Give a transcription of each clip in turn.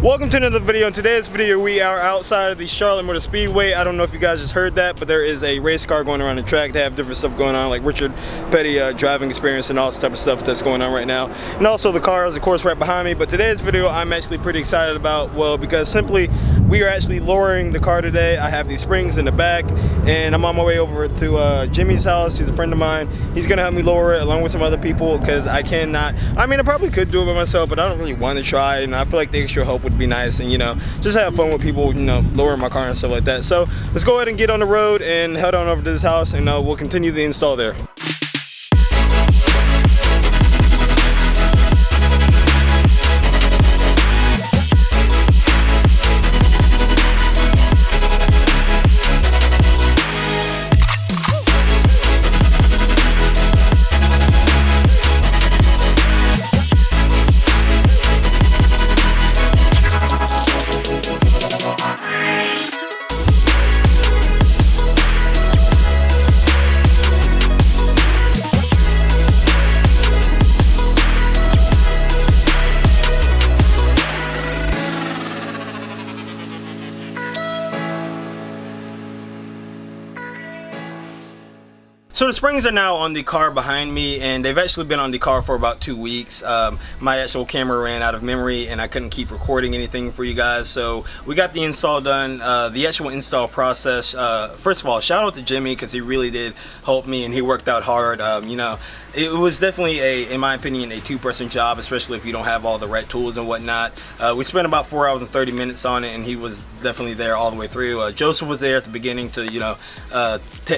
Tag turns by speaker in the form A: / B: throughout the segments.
A: Welcome to another video. In today's video, we are outside of the Charlotte Motor Speedway. I don't know if you guys just heard that, but there is a race car going around the track. They have different stuff going on, like Richard Petty driving experience and all this type of stuff that's going on right now. And also the car is, of course, right behind me. But today's video, I'm actually pretty excited about, well, because simply we are actually lowering the car today. I have these springs in the back, and I'm on my way over to Jimmy's house. He's a friend of mine. He's gonna help me lower it along with some other people because I cannot. I mean, I probably could do it by myself, but I don't really want to try, and I feel like the extra help would be nice, and just have fun with people, lowering my car and stuff like that. So let's go ahead and get on the road and head on over to this house, and we'll continue the install there. So the springs are now on the car behind me, and they've actually been on the car for about 2 weeks. My actual camera ran out of memory and I couldn't keep recording anything for you guys, so we got the install done. The actual install process, first of all, shout out to Jimmy because he really did help me and he worked out hard. It was definitely, in my opinion, a two-person job, especially if you don't have all the right tools and whatnot. We spent about 4 hours and 30 minutes on it, and he was definitely there all the way through. Joseph was there at the beginning to,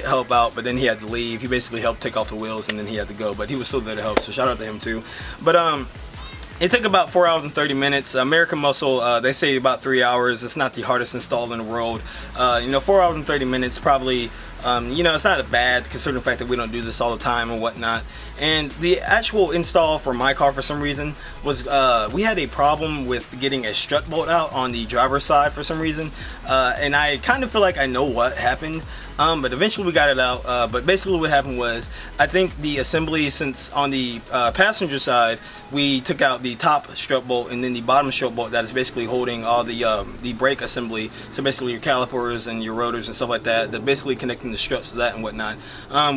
A: help out, but then he had to leave. He basically helped take off the wheels, and then he had to go, but he was still there to help, so shout out to him too. But it took about 4 hours and 30 minutes. American Muscle, they say about 3 hours. It's not the hardest install in the world. 4 hours and 30 minutes probably. It's not bad considering the fact that we don't do this all the time and whatnot. And the actual install for my car, for some reason, was we had a problem with getting a strut bolt out on the driver's side for some reason, and I kind of feel like I know what happened. But eventually we got it out. But basically what happened was, I think the assembly, since on the passenger side we took out the top strut bolt and then the bottom strut bolt that is basically holding all the brake assembly, so basically your calipers and your rotors and stuff like that, that basically connecting the struts to that and whatnot.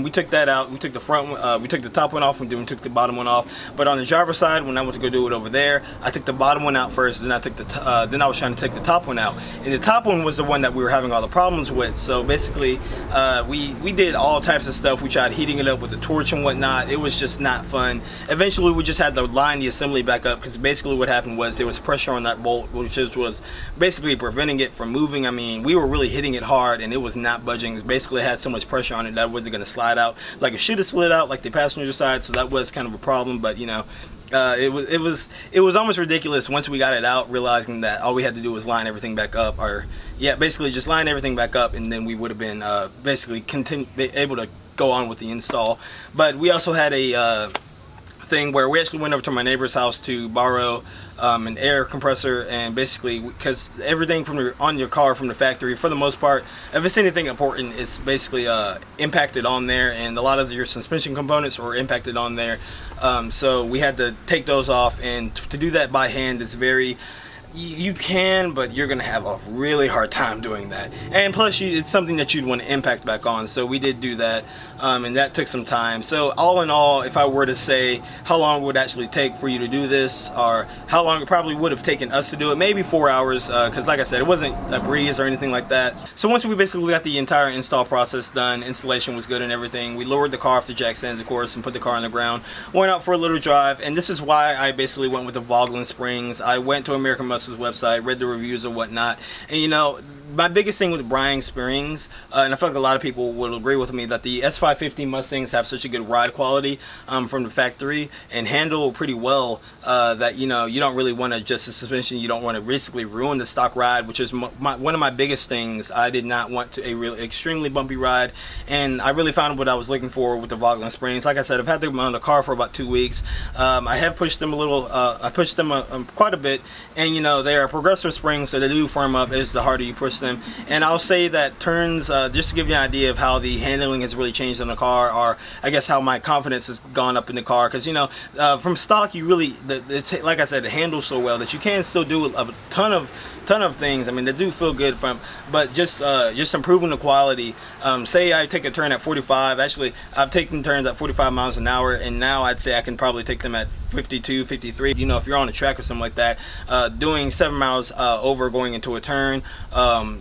A: We took that out. We took the front one, we took the top one off, and then we took the bottom one off. But on the driver's side, when I went to go do it over there, I took the bottom one out first, then I took the then I was trying to take the top one out, and the top one was the one that we were having all the problems with. So basically we did all types of stuff. We tried heating it up with a torch and whatnot. It was just not fun. Eventually we just had to line the assembly back up, because basically what happened was there was pressure on that bolt, which was basically preventing it from moving. I mean, we were really hitting it hard and it was not budging. It basically had so much pressure on it that it wasn't going to slide out like it should have slid out, like the passenger side. So that was kind of a problem, but it was almost ridiculous once we got it out, realizing that all we had to do was line everything back up, or basically just line everything back up, and then we would have been basically able to go on with the install. But we also had a thing where we actually went over to my neighbor's house to borrow an air compressor, and basically, because everything on your car from the factory, for the most part, if it's anything important, it's basically impacted on there, and a lot of your suspension components were impacted on there. So we had to take those off, and to do that by hand is very, you can, but you're gonna have a really hard time doing that, and plus it's something that you'd want to impact back on. So we did do that, and that took some time. So all in all, if I were to say how long it would actually take for you to do this, or how long it probably would have taken us to do it, maybe 4 hours, because like I said, it wasn't a breeze or anything like that. So once we basically got the entire install process done, installation was good and everything, we lowered the car off the jack stands, of course, and put the car on the ground, went out for a little drive. And this is why I basically went with the Vogtland springs. I went to American Muscle's website, read the reviews and whatnot, and my biggest thing with Bryan springs, and I feel like a lot of people will agree with me, that the S550 Mustangs have such a good ride quality from the factory and handle pretty well, that you don't really want to adjust the suspension. You don't want to basically ruin the stock ride, which is one of my biggest things. I did not want a really extremely bumpy ride, and I really found what I was looking for with the Vogtland springs. Like I said, I've had them on the car for about 2 weeks. I have pushed them a little. I pushed them quite a bit, and they are progressive springs, so they do firm up as the harder you push switch them. And I'll say that turns, just to give you an idea of how the handling has really changed on the car, or I guess how my confidence has gone up in the car, because you know, from stock you really, it's like I said, it handles so well that you can still do a ton of things. I mean, they do feel good but just improving the quality. Say I take a turn at 45. Actually, I've taken turns at 45 miles an hour, and now I'd say I can probably take them at 52, 53. You know, if you're on a track or something like that, doing 7 miles over going into a turn,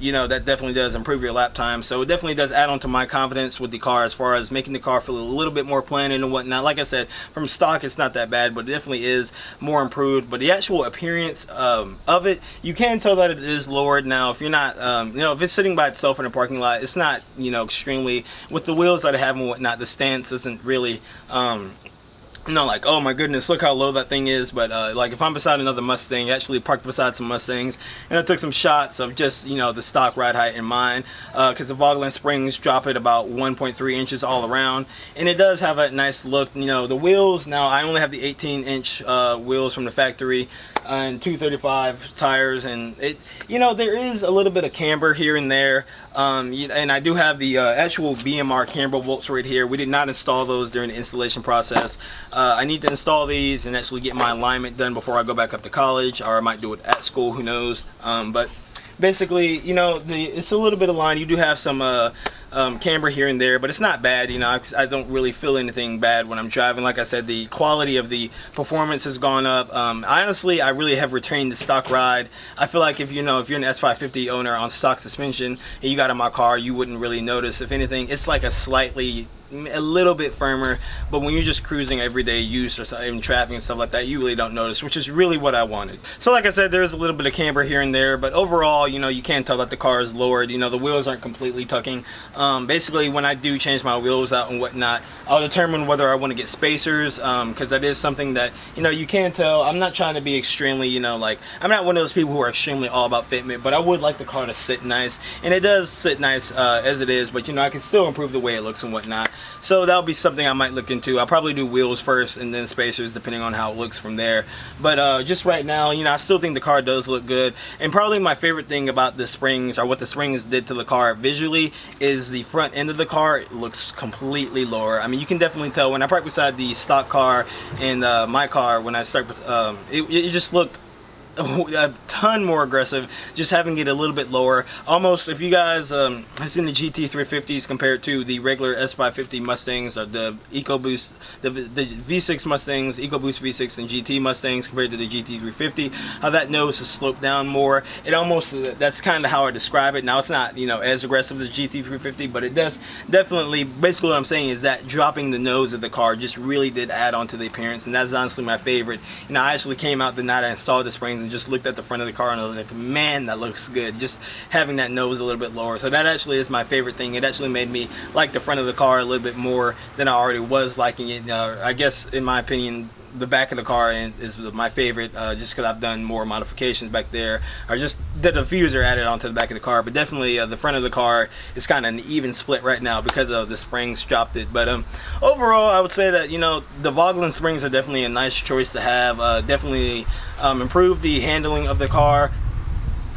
A: you know, that definitely does improve your lap time. So it definitely does add on to my confidence with the car as far as making the car feel a little bit more planted and whatnot. Like I said, from stock it's not that bad, but it definitely is more improved. But the actual appearance of it, you can tell that it is lowered. Now if you're not, you know, if it's sitting by itself in a parking lot, it's not, you know, extremely, with the wheels that I have and whatnot, the stance isn't really you know, like, oh my goodness, look how low that thing is. But like if I'm beside another Mustang, actually parked beside some Mustangs, and I took some shots of just, you know, the stock ride height in mine, because the Vogtland springs drop it about 1.3 inches all around, and it does have a nice look. You know, the wheels, now I only have the 18-inch wheels from the factory, and 235 tires, and it, you know, there is a little bit of camber here and there, and I do have the actual BMR camber bolts right here. We did not install those during the installation process. I need to install these and actually get my alignment done before I go back up to college, or I might do it at school, who knows. But basically, you know, it's a little bit of line. You do have some camber here and there, but it's not bad. You know, I don't really feel anything bad when I'm driving. Like I said, the quality of the performance has gone up. Honestly, I really have retained the stock ride. I feel like if you're an S550 owner on stock suspension and you got in my car, you wouldn't really notice. If anything, it's like a little bit firmer, but when you're just cruising everyday use or in traffic and stuff like that, you really don't notice, which is really what I wanted. So like I said, there's a little bit of camber here and there, but overall, you know, you can tell that the car is lowered. You know, the wheels aren't completely tucking. Basically, when I do change my wheels out and whatnot, I'll determine whether I want to get spacers, because that is something that, you know, you can tell. I'm not trying to be extremely, you know, like, I'm not one of those people who are extremely all about fitment, but I would like the car to sit nice, and it does sit nice as it is, but you know, I can still improve the way it looks and whatnot. So that'll be something I might look into. I'll probably do wheels first and then spacers, depending on how it looks from there. But just right now, you know, I still think the car does look good. And probably my favorite thing about the springs, or what the springs did to the car visually, is the front end of the car. It looks completely lower. I mean, you can definitely tell when I parked beside the stock car and my car, when I start with, it just looked a ton more aggressive, just having it a little bit lower. Almost, if you guys have seen the GT350s compared to the regular S550 Mustangs, or the EcoBoost, the V6 Mustangs, EcoBoost V6 and GT Mustangs compared to the GT350, how that nose is sloped down more. It almost, that's kind of how I describe it. Now it's not, you know, as aggressive as the GT350, but it does definitely, basically what I'm saying is that dropping the nose of the car just really did add on to the appearance, and that's honestly my favorite. You know, I actually came out the night I installed the springs and just looked at the front of the car and I was like, man, that looks good, just having that nose a little bit lower. So that actually is my favorite thing. It actually made me like the front of the car a little bit more than I already was liking it. I guess in my opinion, the back of the car is my favorite, just because I've done more modifications back there, or just the diffuser added onto the back of the car. But definitely the front of the car is kind of an even split right now because of the springs dropped it. But overall, I would say that, you know, the Vogtland springs are definitely a nice choice to have. Definitely improved the handling of the car,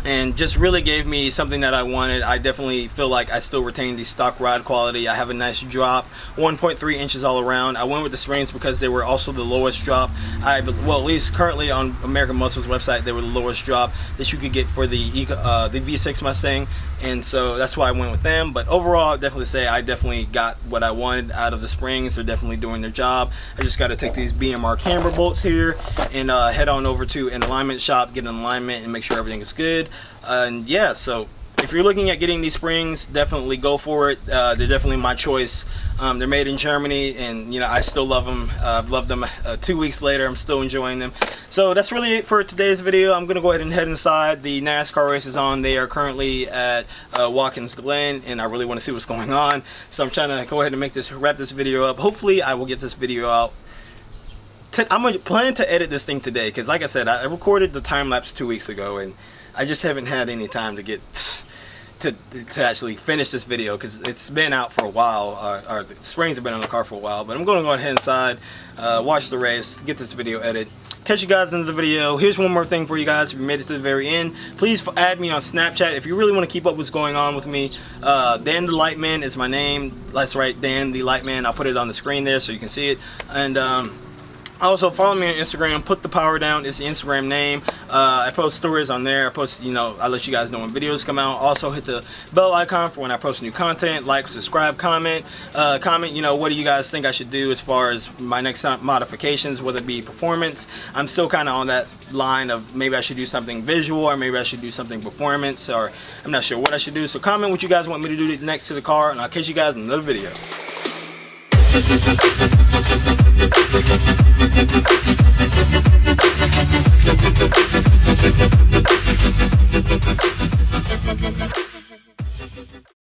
A: and just really gave me something that I wanted. I definitely feel like I still retain the stock ride quality. I have a nice drop, 1.3 inches all around. I went with the springs because they were also the lowest drop. Well, at least currently on American Muscle's website, they were the lowest drop that you could get for the V6 Mustang, and so that's why I went with them. But overall, I'd definitely say I definitely got what I wanted out of the springs. They're definitely doing their job. I just got to take these BMR camber bolts here and head on over to an alignment shop, get an alignment, and make sure everything is good. And yeah, so if you're looking at getting these springs, definitely go for it. They're definitely my choice. They're made in Germany, and you know, I still love them. I've loved them 2 weeks later. I'm still enjoying them. So that's really it for today's video. I'm gonna go ahead and head inside. The NASCAR race is on. They are currently at Watkins Glen, and I really want to see what's going on. So I'm trying to go ahead and wrap this video up. Hopefully I will get this video out. I'm gonna plan to edit this thing today, because like I said, I recorded the time lapse 2 weeks ago, and I just haven't had any time to get to actually finish this video, because it's been out for a while, or the springs have been on the car for a while. But I'm going to go ahead inside, watch the race, get this video edited, catch you guys in the video. Here's one more thing for you guys. If you made it to the very end, please add me on Snapchat if you really want to keep up what's going on with me. Dan the Lightman is my name. That's right, Dan the Lightman. I'll put it on the screen there so you can see it. And also follow me on Instagram. Putthepowerdown is the Instagram name. I post stories on there. I post, I let you guys know when videos come out. Also hit the bell icon for when I post new content. Like, subscribe, comment. What do you guys think I should do as far as my next modifications, whether it be performance. I'm still kind of on that line of maybe I should do something visual, or maybe I should do something performance, or I'm not sure what I should do. So comment what you guys want me to do next to the car, and I'll catch you guys in another video.